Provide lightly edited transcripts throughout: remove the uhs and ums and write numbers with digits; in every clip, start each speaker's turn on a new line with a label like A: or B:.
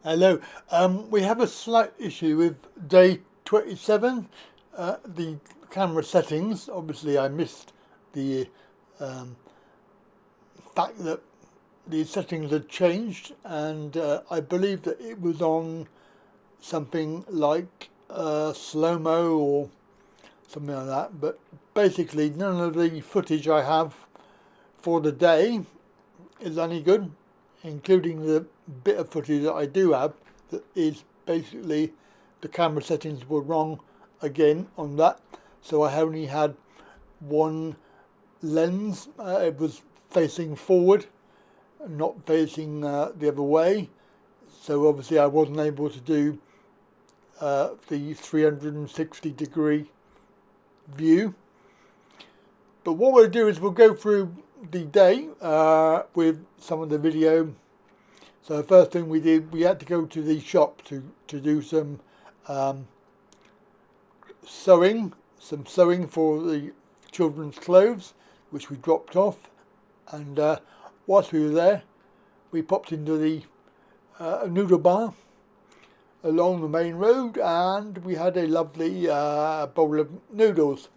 A: Hello. We have a slight issue with day 27. The camera settings, obviously I missed the fact that the settings had changed, and I believe that it was on something like slo-mo or something like that, but basically none of the footage I have for the day is any good, including the bit of footage that I do have that is basically the camera settings were wrong again on that. So I only had one lens, it was facing forward, not facing the other way. So obviously I wasn't able to do the 360-degree view. But what we'll do is we'll go through the day with some of the video. So the first thing we did, we had to go to the shop to do some sewing for the children's clothes, which we dropped off. And whilst we were there, we popped into the noodle bar along the main road, and we had a lovely bowl of noodles.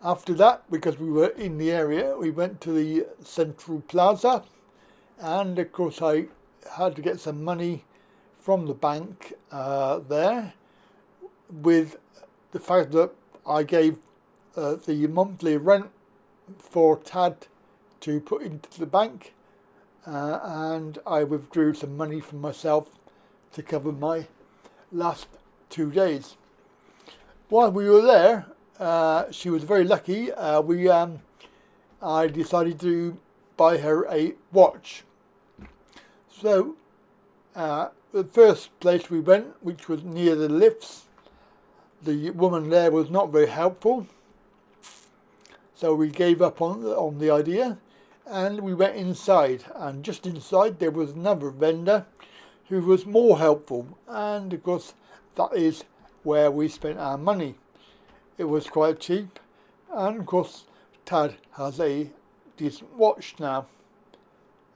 A: After that, because we were in the area, we went to the Central Plaza, and of course I had to get some money from the bank there, with the fact that I gave the monthly rent for Tad to put into the bank, and I withdrew some money from myself to cover my last 2 days. While we were there, she was very lucky. I decided to buy her a watch. So the first place we went, which was near the lifts, the woman there was not very helpful. So we gave up on the idea, and we went inside. And just inside there was another vendor who was more helpful. And of course that is where we spent our money. It was quite cheap, and of course Tad has a decent watch now.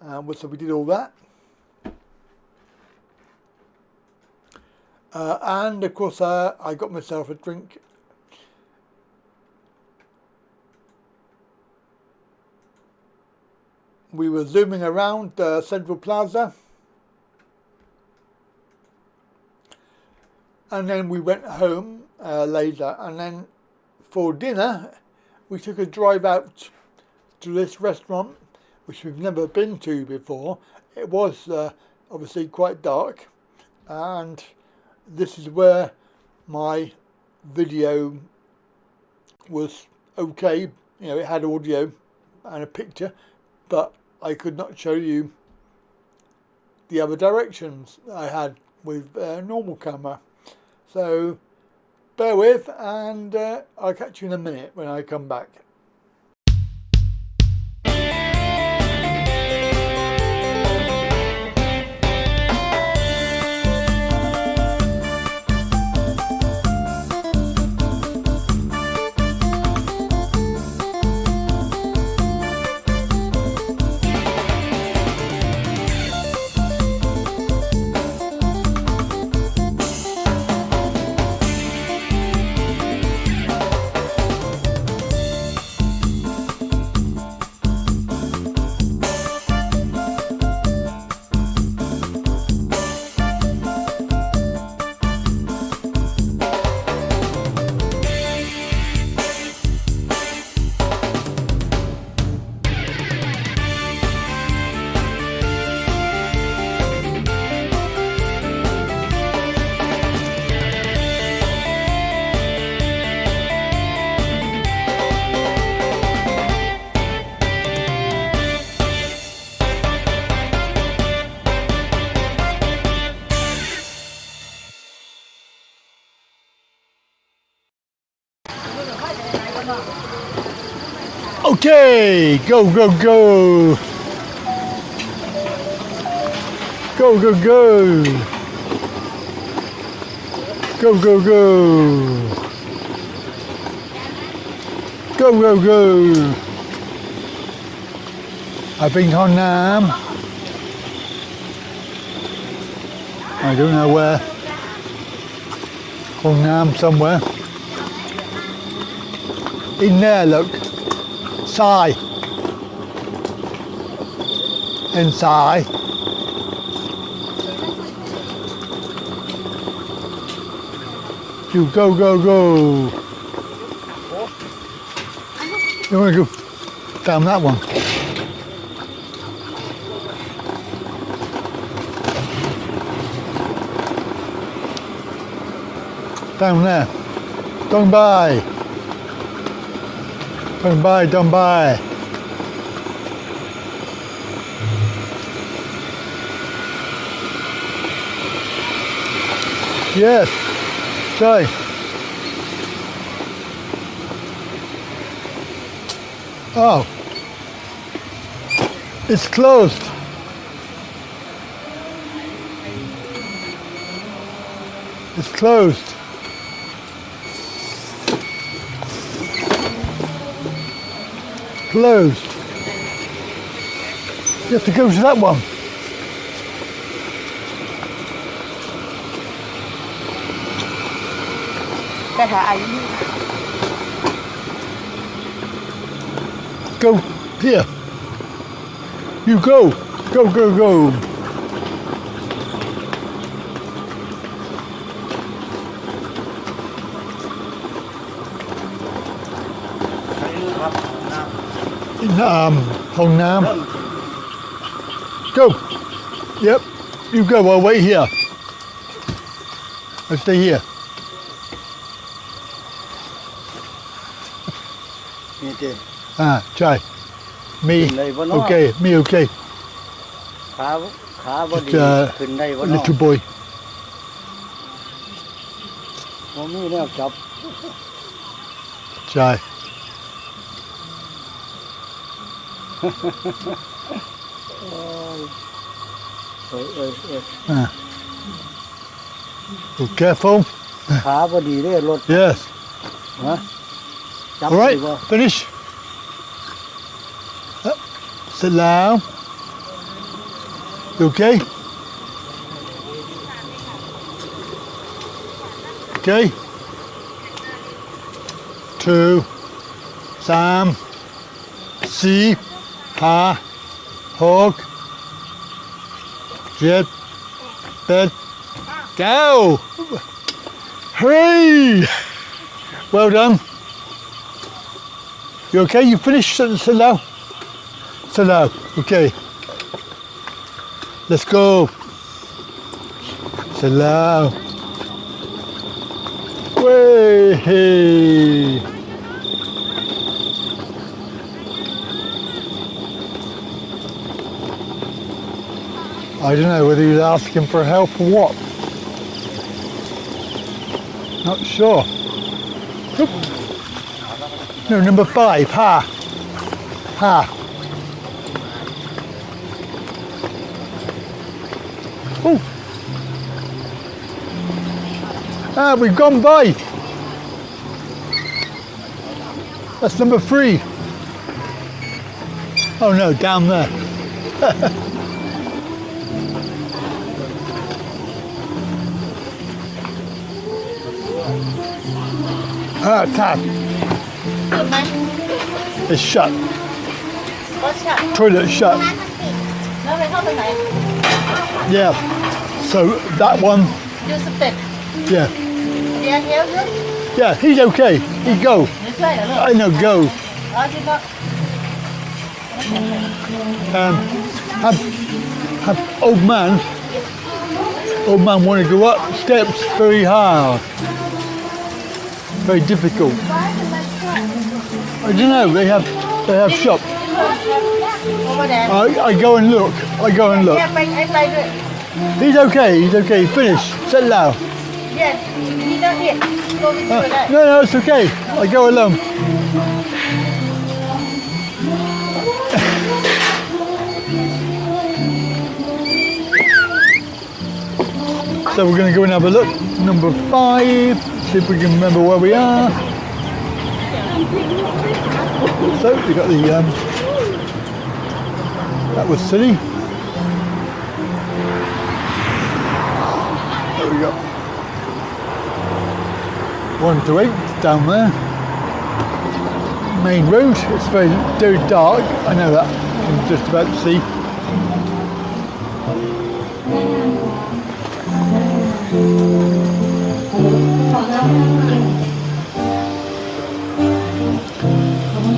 A: So we did all that. And of course I got myself a drink. We were zooming around Central Plaza, and then we went home later, and then for dinner we took a drive out to this restaurant which we've never been to before. It was obviously quite dark, and this is where my video was okay. You know, it had audio and a picture, but I could not show you the other directions I had with a normal camera. So bear with, and I'll catch you in a minute when I come back. Okay, go, go, go. Go, go, go. Go, go, go. Go, go, go. ไปเป็นห้องน้ำ I don't know where. Hong Nam somewhere. In there, look. Sai. Inside. You go, go, go. You want to go down that one? Down there. Don't buy. Don't buy, don't buy. Yes. Try. Oh. It's closed. It's closed. Closed. You have to go to that one. Go here. You go. Go, go, go. Hong Nam. Go. Yep. You go. I'll wait here. I'll stay here. Try. Me. Okay. Me okay. Little boy. Try. Be careful. Yes. All right. Finish. Sit down. You okay? Okay. 2, 3, 4, 5, 6, 7, 8, go! Hooray! Well done. You okay? You finished? Sit down. Sit down. Okay. Let's go. Sit down. Way. I don't know whether you'd ask him for help or what. Not sure. Oop. No, number 5. Ha. Ha. Oh. Ah, we've gone by. That's number 3. Oh no, down there. Tap. It's shut. Toilet shut. Yeah. So that one. Yeah. Yeah, he's okay. He go. I know, go. Have old man want to go up steps very hard. Very difficult. I don't know, they have shops. I go and look. He's okay, finish. Sit down. No, it's okay. I go alone. So we're going to go and have a look. Number 5. See if we can remember where we are. So we got the that was silly. 1 to 8 down there. Main road, it's very dark, I know that, you can just about see.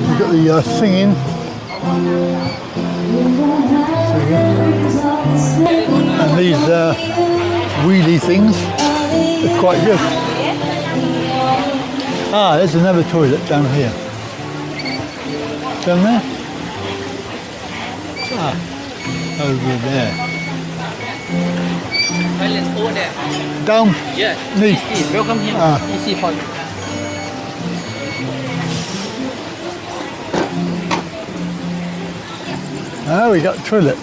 A: You've got the singing. And these wheelie things are quite good. Ah, there's another toilet down here. Down there? Ah, over there.
B: Toilets over there.
A: Down?
B: Yeah.
A: Neat.
B: Easy. Welcome here.
A: Ah.
B: Easy for you.
A: Ah, we got a toilet.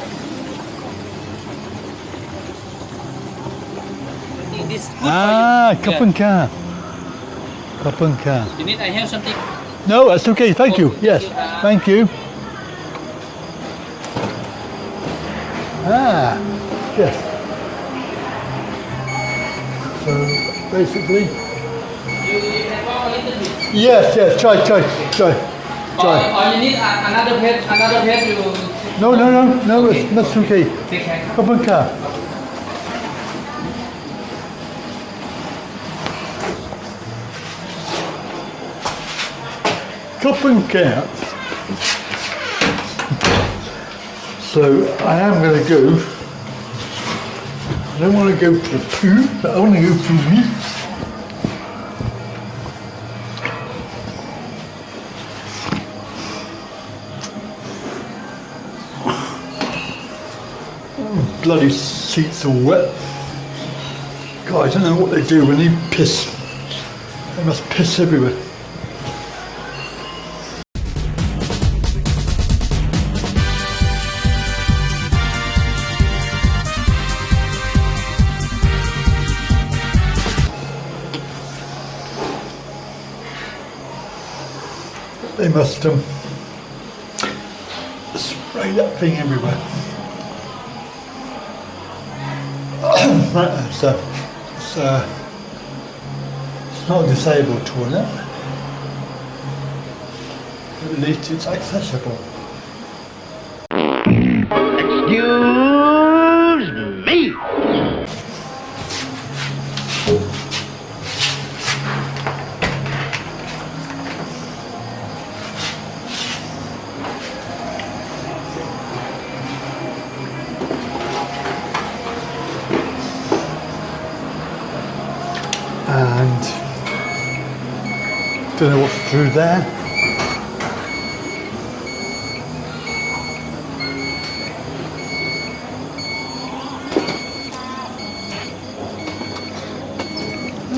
B: This good
A: Ah,
B: for you.
A: cup and car. Cup and car.
B: You need I have something?
A: No, that's okay, thank you. Yes, thank you. Ah, yes. So, basically...
B: You can walk a little bit.
A: Yes, try.
B: Or you need another pet you...
A: No, okay. That's okay.
B: Take care.
A: Cup and car. Cup and car. So I am going to go. I don't want to go to the poo, but I want to go to me. Bloody seats are wet. God, I don't know what they do when they piss. They must piss everywhere. They must spray that thing everywhere. It's not a disabled toilet. At least it's accessible.
C: Excuse me.
A: And don't know what's through there.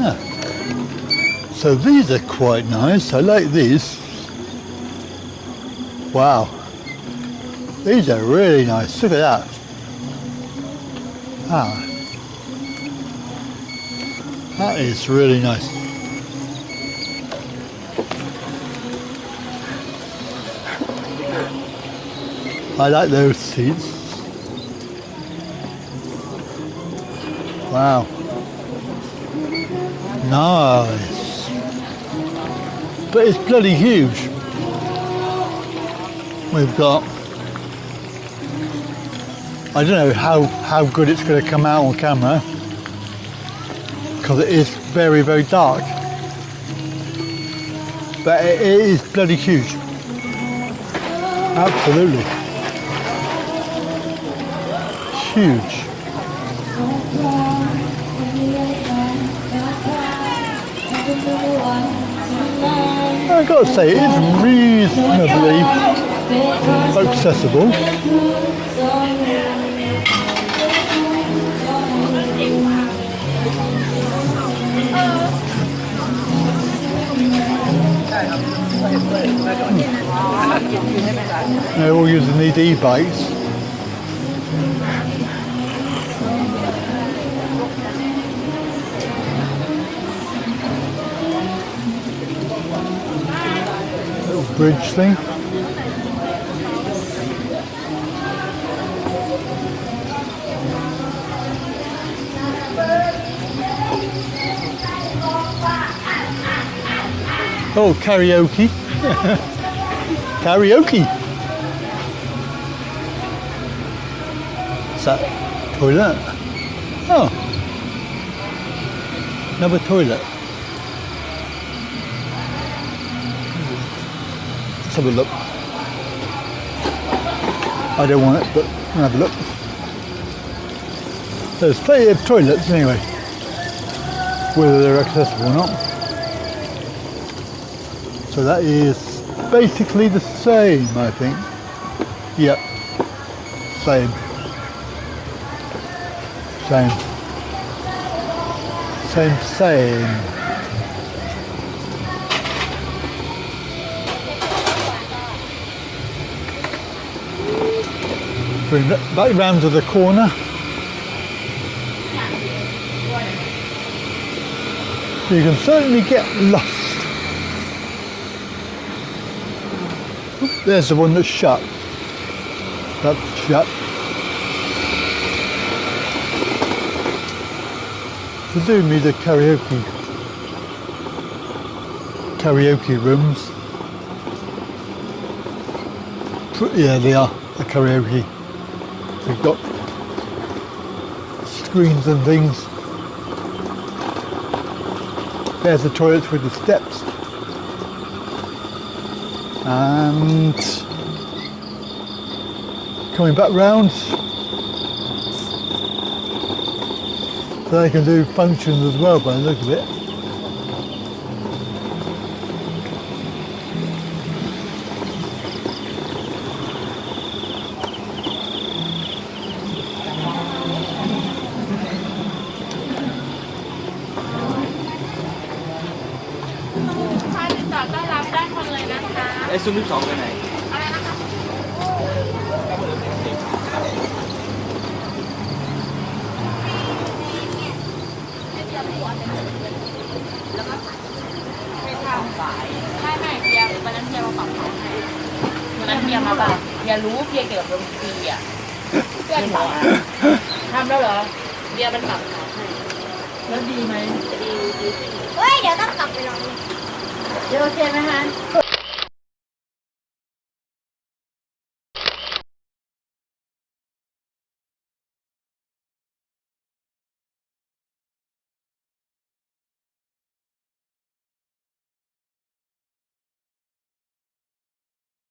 A: Ah. So these are quite nice. I like these. Wow. These are really nice. Look at that. Ah. That is really nice. I like those seats. Wow. Nice. But it's bloody huge. We've got, I don't know how good it's going to come out on camera, because it is very, very dark. But it is bloody huge. Absolutely. Huge. I've got to say, it is reasonably accessible. They're all using these e-bikes. Little bridge thing. Oh, karaoke. Karaoke. Is that toilet? Oh. Another toilet. Let's have a look. I don't want it, but I'll have a look. There's plenty of toilets anyway, whether they're accessible or not. So that is basically the same, I think. Yep, same. Same. Bring that back round to the corner. You can certainly get lost. There's the one that's shut. That's shut. Presumably the karaoke rooms. Yeah, they are the karaoke. They've got screens and things. There's the toilets with the steps. And coming back round, so they can do functions as well by the look of it.
C: ไอ้ซุ้มที่สองไปไหน
D: ไม่เพียวันนั้นเพียมาปรับเขาให้วันนั้นเพียมาแบบเพียรู้เพียเกี่ยวกับดนตรีอ่ะเพื่อนบอกทำแล้วเหรอเพียมันปรับเขาให้แล้วดีไหมดีเฮ้ยเดี๋ยวต้องกลับไปลองเดี๋ยวโอเคไหมฮะ